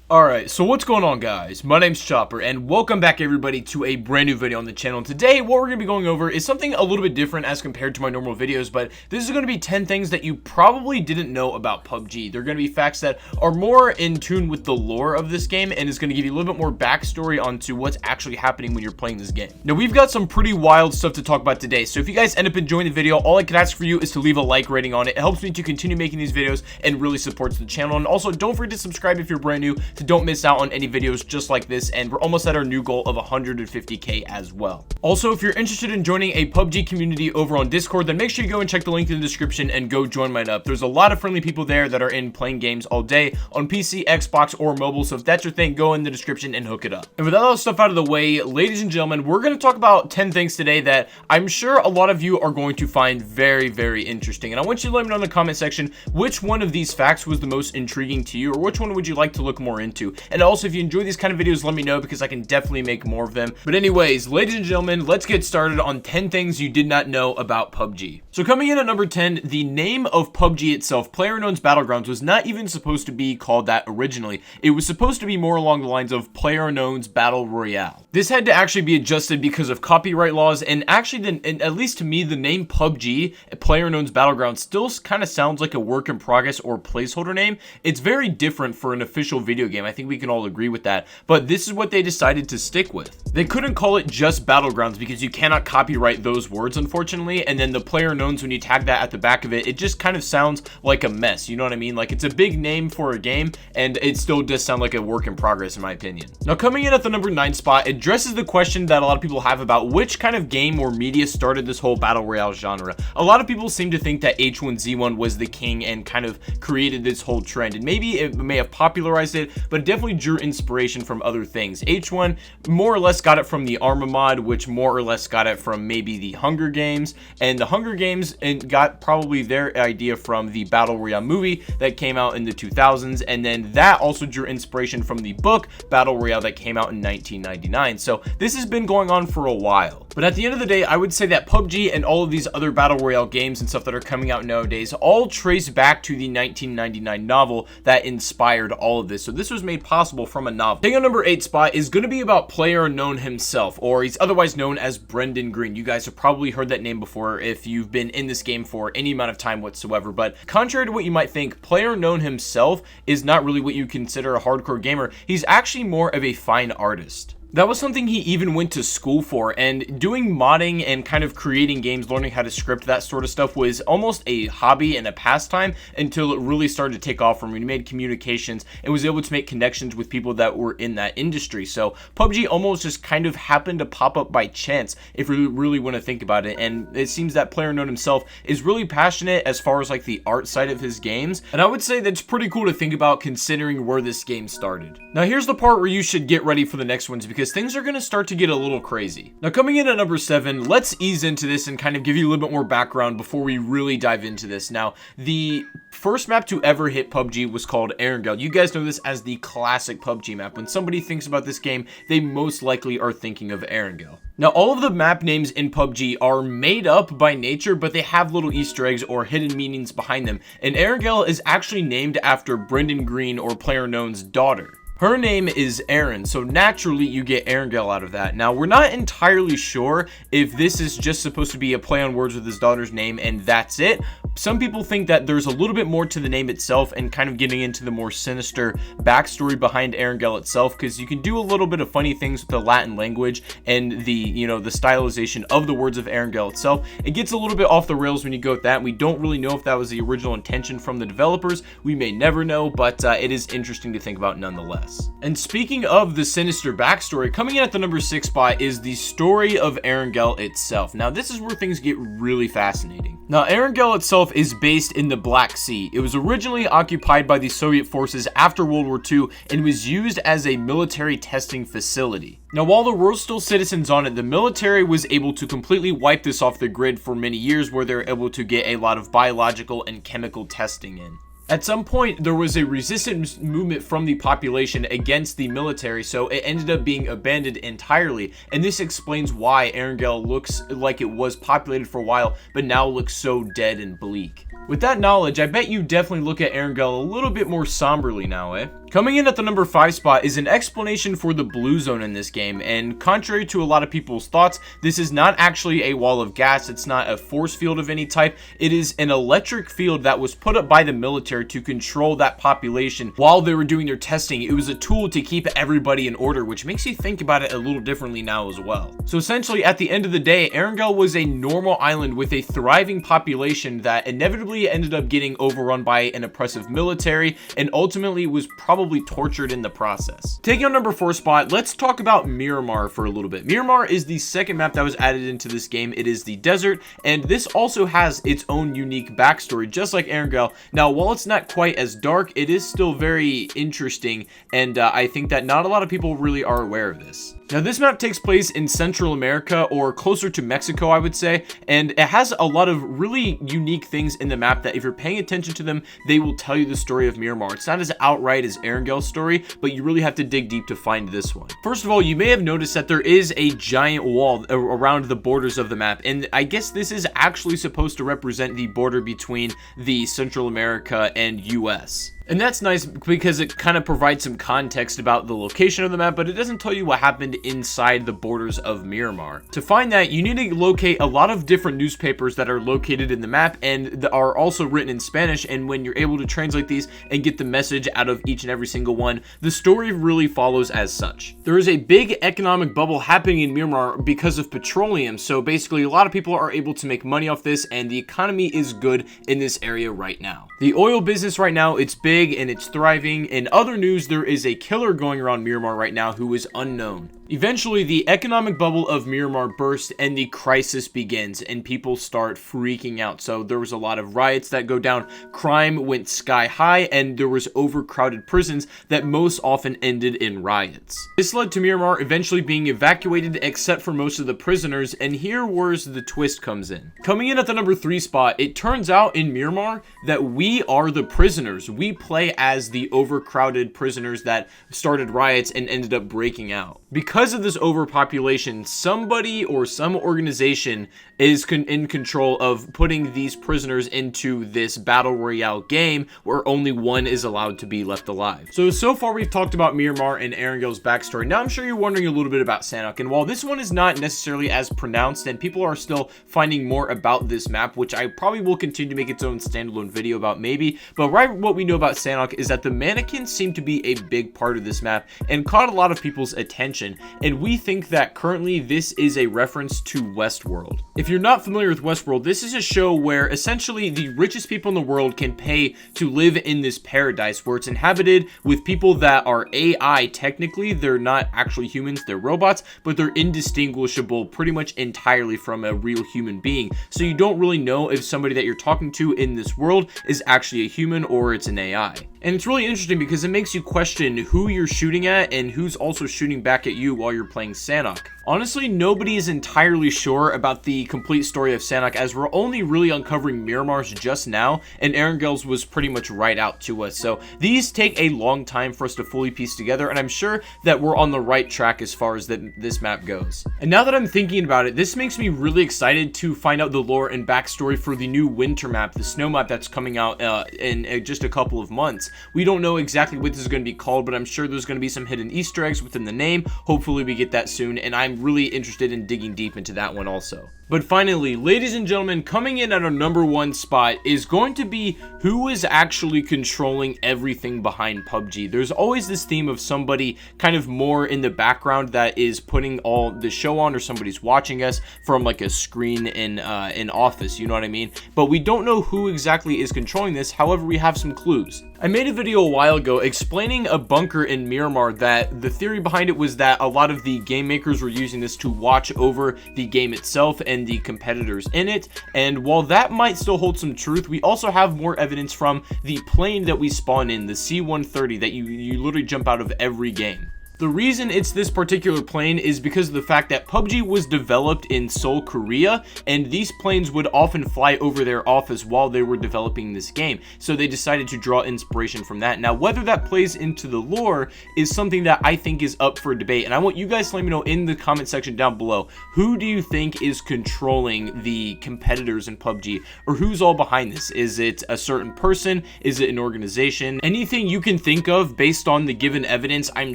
Alright, so what's going on, guys? My name's Chopper, and welcome back everybody to a brand new video on the channel. Today, what we're going to be going over is something a little bit different as compared to my normal videos, but this is going to be 10 things that you probably didn't know about PUBG. They're going to be facts that are more in tune with the lore of this game, and is going to give you a little bit more backstory onto what's actually happening when you're playing this game. Now, we've got some pretty wild stuff to talk about today, so if you guys end up enjoying the video, all I can ask for you is to leave a like rating on it. It helps me to continue making these videos and really supports the channel, and also don't forget to subscribe if you're brand new to don't miss out on any videos just like this, and we're almost at our new goal of 150k as well. Also, if you're interested in joining a PUBG community over on Discord, then make sure you go and check the link in the description and go join mine up. There's a lot of friendly people there that are in playing games all day on PC, Xbox, or mobile, so if that's your thing, go in the description and hook it up. And with all that stuff out of the way, ladies and gentlemen, we're going to talk about 10 things today that I'm sure a lot of you are going to find very, very interesting, and I want you to let me know in the comment section which one of these facts was the most intriguing to you, or which one would you like to look more into. And also, if you enjoy these kind of videos, let me know, because I can definitely make more of them. But anyways, ladies and gentlemen, let's get started on 10 things you did not know about PUBG. So coming in at number 10, the name of PUBG itself, PlayerUnknownsBattlegrounds, was not even supposed to be called that originally. It was supposed to be more along the lines of PlayerUnknown's Battle Royale. This had to actually be adjusted because of copyright laws, and actually, at least to me, the name PUBG, PlayerUnknown's Battlegrounds, still kind of sounds like a work in progress or placeholder name. It's very different for an official video game. I think we can all agree with that, but this is what they decided to stick with. They couldn't call it just Battlegrounds because you cannot copyright those words, unfortunately, and then the PlayerUnknowns, when you tag that at the back of it, it just kind of sounds like a mess, you know what I mean? Like, it's a big name for a game, and it still does sound like a work in progress, in my opinion. Now, coming in at the number 9 spot, it addresses the question that a lot of people have about which kind of game or media started this whole Battle Royale genre. A lot of people seem to think that H1Z1 was the king and kind of created this whole trend, and maybe it may have popularized it, but it definitely drew inspiration from other things. H1 more or less got it from the Arma mod, which more or less got it from maybe the Hunger Games, and the Hunger Games got probably their idea from the Battle Royale movie that came out in the 2000s, and then that also drew inspiration from the book Battle Royale that came out in 1999. So this has been going on for a while, but at the end of the day, I would say that PUBG and all of these other Battle Royale games and stuff that are coming out nowadays all trace back to the 1999 novel that inspired all of this. So this was made possible from a novel. Taking on number 8 spot is going to be about PlayerUnknown himself, or he's otherwise known as Brendan Green. You guys have probably heard that name before if you've been in this game for any amount of time whatsoever, but contrary to what you might think, PlayerUnknown himself is not really what you consider a hardcore gamer. He's actually more of a fine artist. That was something he even went to school for, and doing modding and kind of creating games, learning how to script, that sort of stuff was almost a hobby and a pastime until it really started to take off for him. He made communications and was able to make connections with people that were in that industry. So PUBG almost just kind of happened to pop up by chance if you really want to think about it, and it seems that PlayerUnknown himself is really passionate as far as like the art side of his games, and I would say that's pretty cool to think about considering where this game started. Now here's the part where you should get ready for the next ones, because things are going to start to get a little crazy. Now coming in at number 7, let's ease into this and kind of give you a little bit more background before we really dive into this. Now, the first map to ever hit PUBG was called Arendelle. You guys know this as the classic PUBG map. When somebody thinks about this game, they most likely are thinking of Arendelle. Now, all of the map names in PUBG are made up by nature, but they have little Easter eggs or hidden meanings behind them. And Arendelle is actually named after Brendan Green, or PlayerUnknown's daughter. Her name is Erin, so naturally you get Arendelle out of that. Now, we're not entirely sure if this is just supposed to be a play on words with his daughter's name and that's it. Some people think that there's a little bit more to the name itself and kind of getting into the more sinister backstory behind Arendelle itself, because you can do a little bit of funny things with the Latin language and the, you know, the stylization of the words of Arendelle itself. It gets a little bit off the rails when you go with that. We don't really know if that was the original intention from the developers. We may never know, but it is interesting to think about nonetheless. And speaking of the sinister backstory, coming in at the number 6 spot is the story of Arendelle itself. Now, this is where things get really fascinating. Now, Arendelle itself is based in the Black Sea. It was originally occupied by the Soviet forces after World War II and was used as a military testing facility. Now, while there were still citizens on it, the military was able to completely wipe this off the grid for many years, where they were able to get a lot of biological and chemical testing in. At some point, there was a resistance movement from the population against the military, so it ended up being abandoned entirely, and this explains why Arendelle looks like it was populated for a while, but now looks so dead and bleak. With that knowledge, I bet you definitely look at Arendelle a little bit more somberly now, eh? Coming in at the number 5 spot is an explanation for the blue zone in this game, and contrary to a lot of people's thoughts, this is not actually a wall of gas, it's not a force field of any type, it is an electric field that was put up by the military to control that population while they were doing their testing. It was a tool to keep everybody in order, which makes you think about it a little differently now as well. So essentially, at the end of the day, Arendelle was a normal island with a thriving population that inevitably ended up getting overrun by an oppressive military and ultimately was probably tortured in the process. Taking on number 4 spot, let's talk about Miramar for a little bit. Miramar is the second map that was added into this game. It is the desert, and this also has its own unique backstory, just like Arendelle. Now, while it's not quite as dark, it is still very interesting, and I think that not a lot of people really are aware of this. Now, this map takes place in Central America, or closer to Mexico, I would say, and it has a lot of really unique things in the map that if you're paying attention to them, they will tell you the story of Miramar. It's not as outright as Arendelle's story, but you really have to dig deep to find this one. First of all, you may have noticed that there is a giant wall around the borders of the map, and I guess this is actually supposed to represent the border between the Central America and US. And that's nice because it kind of provides some context about the location of the map, but it doesn't tell you what happened inside the borders of Miramar. To find that, you need to locate a lot of different newspapers that are located in the map and are also written in Spanish, and when you're able to translate these and get the message out of each and every single one, the story really follows as such. There is a big economic bubble happening in Miramar because of petroleum, so basically a lot of people are able to make money off this, and the economy is good in this area right now. The oil business right now, it's big and it's thriving. In other news, there is a killer going around Miramar right now who is unknown. Eventually, the economic bubble of Miramar burst and the crisis begins, and people start freaking out. So there was a lot of riots that go down, crime went sky high, and there was overcrowded prisons that most often ended in riots. This led to Miramar eventually being evacuated except for most of the prisoners, and here where the twist comes in. Coming in at the number 3 spot, it turns out in Miramar that we are the prisoners. We play as the overcrowded prisoners that started riots and ended up breaking out. Because of this overpopulation, somebody or some organization is in control of putting these prisoners into this battle royale game where only one is allowed to be left alive. So far we've talked about Miramar and Arendelle's backstory. Now I'm sure you're wondering a little bit about Sanhok, and while this one is not necessarily as pronounced and people are still finding more about this map, which I probably will continue to make its own standalone video about maybe, but right what we know about Sanhok is that the mannequins seem to be a big part of this map and caught a lot of people's attention, and we think that currently this is a reference to Westworld. If you're not familiar with Westworld, this is a show where essentially the richest people in the world can pay to live in this paradise where it's inhabited with people that are AI. Technically, they're not actually humans, they're robots, but they're indistinguishable pretty much entirely from a real human being. So you don't really know if somebody that you're talking to in this world is actually a human or it's an AI. And it's really interesting because it makes you question who you're shooting at and who's also shooting back at you while you're playing Sanhok. Honestly, nobody is entirely sure about the complete story of Sanhok, as we're only really uncovering Miramar's just now, and Arendelle's was pretty much right out to us. So these take a long time for us to fully piece together, and I'm sure that we're on the right track as far as this map goes. And now that I'm thinking about it, this makes me really excited to find out the lore and backstory for the new winter map, the snow map that's coming out in just a couple of months. We don't know exactly what this is going to be called, but I'm sure there's going to be some hidden Easter eggs within the name. Hopefully we get that soon, and I'm really interested in digging deep into that one also. But finally, ladies and gentlemen, coming in at our number 1 spot is going to be who is actually controlling everything behind PUBG. There's always this theme of somebody kind of more in the background that is putting all the show on, or somebody's watching us from like a screen in an office, you know what I mean? But we don't know who exactly is controlling this. However, we have some clues. I made a video a while ago explaining a bunker in Miramar that the theory behind it was that a lot of the game makers were using this to watch over the game itself and the competitors in it. And while that might still hold some truth, we also have more evidence from the plane that we spawn in, the C-130, that you literally jump out of every game. The reason it's this particular plane is because of the fact that PUBG was developed in Seoul, Korea, and these planes would often fly over their office while they were developing this game. So they decided to draw inspiration from that. Now, whether that plays into the lore is something that I think is up for debate, and I want you guys to let me know in the comment section down below, who do you think is controlling the competitors in PUBG, or who's all behind this? Is it a certain person? Is it an organization? Anything you can think of based on the given evidence, I'm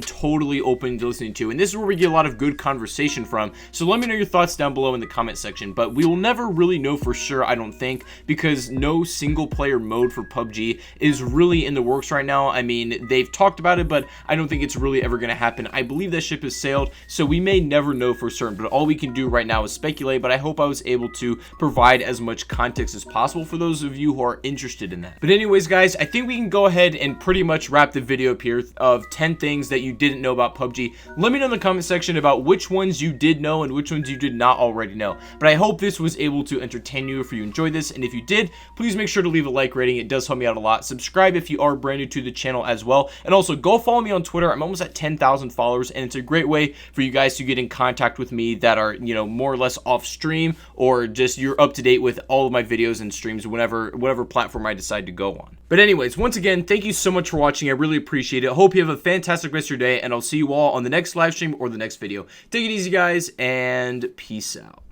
totally open to listening to, and this is where we get a lot of good conversation from. So let me know your thoughts down below in the comment section. But we will never really know for sure, I don't think, because no single player mode for PUBG is really in the works right now. I mean, they've talked about it, but I don't think it's really ever going to happen. I believe that ship has sailed, so we may never know for certain, but all we can do right now is speculate. But I hope I was able to provide as much context as possible for those of you who are interested in that. But anyways, guys, I think we can go ahead and pretty much wrap the video up here of 10 things that you didn't know about PUBG. Let me know in the comment section about which ones you did know and which ones you did not already know. But I hope this was able to entertain you if you enjoyed this, and if you did, please make sure to leave a like rating. It does help me out a lot. Subscribe if you are brand new to the channel as well, and also go follow me on Twitter. I'm almost at 10,000 followers, and it's a great way for you guys to get in contact with me that are, you know, more or less off stream, or just you're up to date with all of my videos and streams whatever platform I decide to go on. But anyways, once again, thank you so much for watching. I really appreciate it. Hope you have a fantastic rest of your day, and I'll see you all on the next live stream or the next video. Take it easy, guys, and peace out.